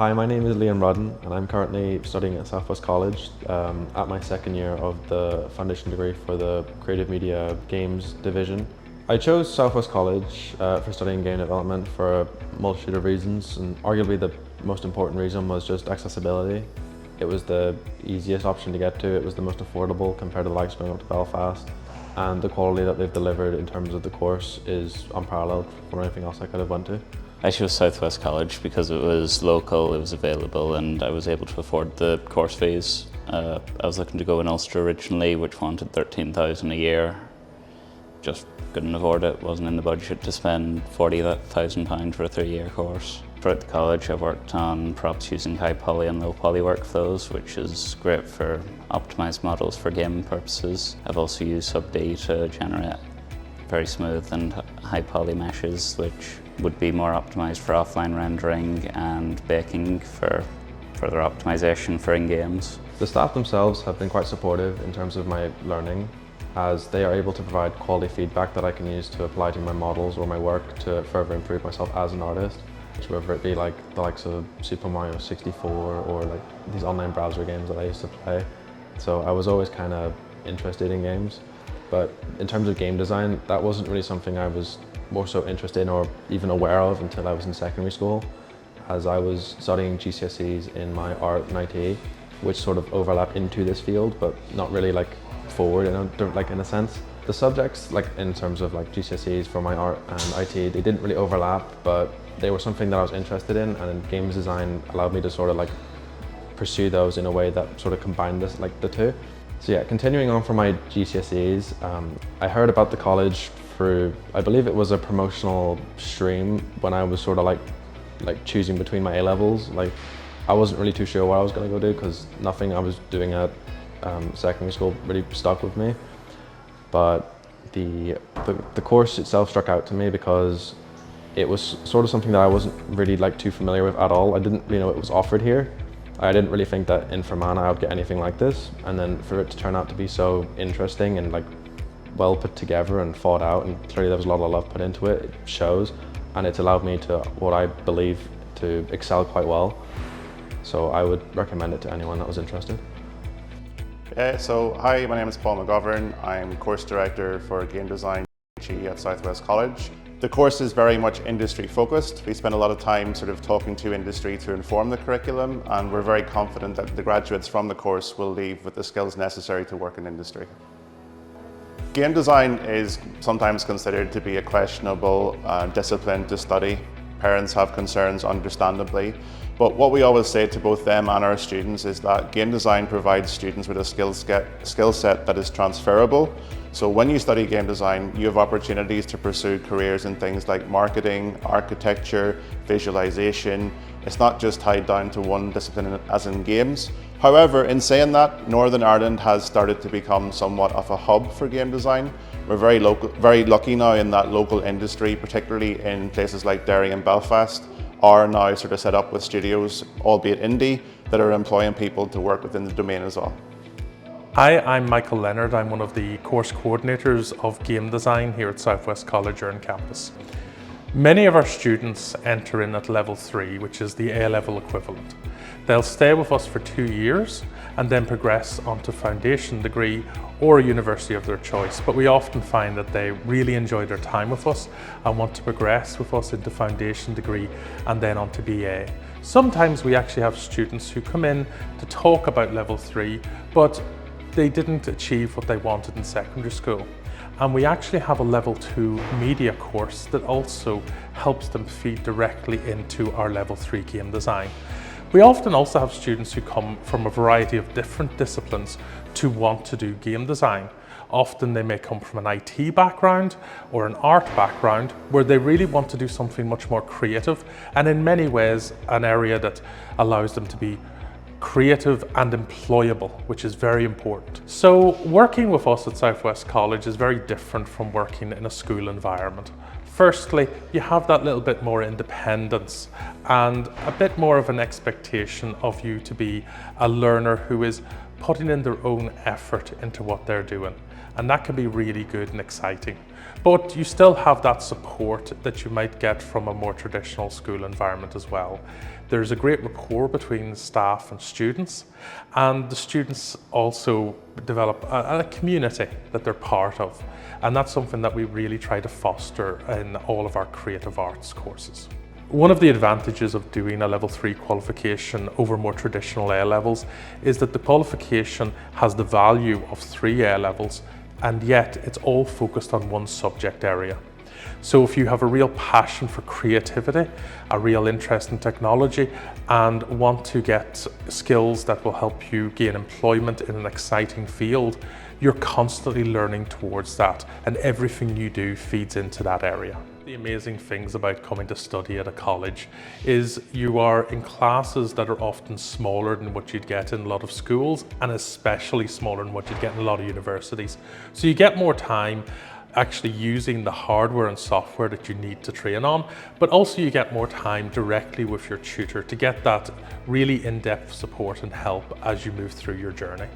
Hi, my name is Liam Rudden and I'm currently studying at Southwest College at my second year of the foundation degree for the Creative Media Games division. I chose Southwest College for studying game development for a multitude of reasons, and arguably the most important reason was just accessibility. It was the easiest option to get to, it was the most affordable compared to the likes of going up to Belfast, and the quality that they've delivered in terms of the course is unparalleled from anything else I could have went to. I chose Southwest College because it was local, it was available, and I was able to afford the course fees. I was looking to go in Ulster originally, which wanted 13,000 a year. Just couldn't afford it, wasn't in the budget to spend £40,000 for a 3-year course. Throughout the college I've worked on props using high poly and low poly workflows, which is great for optimised models for game purposes. I've also used SubD to generate very smooth and high poly meshes, which would be more optimised for offline rendering and baking for further optimisation for in-games. The staff themselves have been quite supportive in terms of my learning, as they are able to provide quality feedback that I can use to apply to my models or my work to further improve myself as an artist. Whether it be like the likes of Super Mario 64 or like these online browser games that I used to play. So I was always kind of interested in games, but in terms of game design, that wasn't really something I was more so interested in or even aware of until I was in secondary school, as I was studying GCSEs in my art and IT, which sort of overlap into this field, but not really like forward, in a sense. The subjects, like in terms of like GCSEs for my art and IT, they didn't really overlap, but they were something that I was interested in, and games design allowed me to sort of like pursue those in a way that sort of combined this, like the two. So yeah, continuing on from my GCSEs, I heard about the college through, I believe it was a promotional stream when I was sort of like choosing between my A-levels. Like I wasn't really too sure what I was going to go do because nothing I was doing at secondary school really stuck with me. But the course itself struck out to me because it was sort of something that I wasn't really like too familiar with at all. I didn't really know it was offered here. I didn't really think that in Fermanagh I would get anything like this, and then for it to turn out to be so interesting and like well put together and thought out, and clearly there was a lot of love put into it, it shows, and it's allowed me to, what I believe, to excel quite well. So I would recommend it to anyone that was interested. Hi, my name is Paul McGovern. I'm course director for game design at Southwest College. The course is very much industry focused. We spend a lot of time sort of talking to industry to inform the curriculum, and we're very confident that the graduates from the course will leave with the skills necessary to work in industry. Game design is sometimes considered to be a questionable discipline to study. Parents have concerns, understandably, but what we always say to both them and our students is that game design provides students with a skill set that is transferable. So when you study game design, you have opportunities to pursue careers in things like marketing, architecture, visualization. It's not just tied down to one discipline as in games. However, in saying that, Northern Ireland has started to become somewhat of a hub for game design. We're very lucky now in that local industry, particularly in places like Derry and Belfast, are now sort of set up with studios, albeit indie, that are employing people to work within the domain as well. Hi, I'm Michael Leonard. I'm one of the course coordinators of game design here at Southwest College Earn campus. Many of our students enter in at level 3, which is the A-level equivalent. They'll stay with us for 2 years and then progress onto foundation degree or a university of their choice. But we often find that they really enjoy their time with us and want to progress with us into foundation degree and then onto BA. Sometimes we actually have students who come in to talk about level 3, but they didn't achieve what they wanted in secondary school. And we actually have a level 2 media course that also helps them feed directly into our level 3 game design. We often also have students who come from a variety of different disciplines to want to do game design. Often they may come from an IT background or an art background where they really want to do something much more creative, and in many ways an area that allows them to be creative and employable, which is very important. So working with us at Southwest College is very different from working in a school environment. Firstly, you have that little bit more independence and a bit more of an expectation of you to be a learner who is putting in their own effort into what they're doing. And that can be really good and exciting. But you still have that support that you might get from a more traditional school environment as well. There's a great rapport between staff and students, and the students also develop a community that they're part of. And that's something that we really try to foster in all of our creative arts courses. One of the advantages of doing a level 3 qualification over more traditional A levels is that the qualification has the value of 3 A levels, and yet it's all focused on one subject area. So if you have a real passion for creativity, a real interest in technology, and want to get skills that will help you gain employment in an exciting field, you're constantly learning towards that, and everything you do feeds into that area. The amazing things about coming to study at a college is you are in classes that are often smaller than what you'd get in a lot of schools, and especially smaller than what you'd get in a lot of universities. So you get more time actually using the hardware and software that you need to train on, but also you get more time directly with your tutor to get that really in-depth support and help as you move through your journey.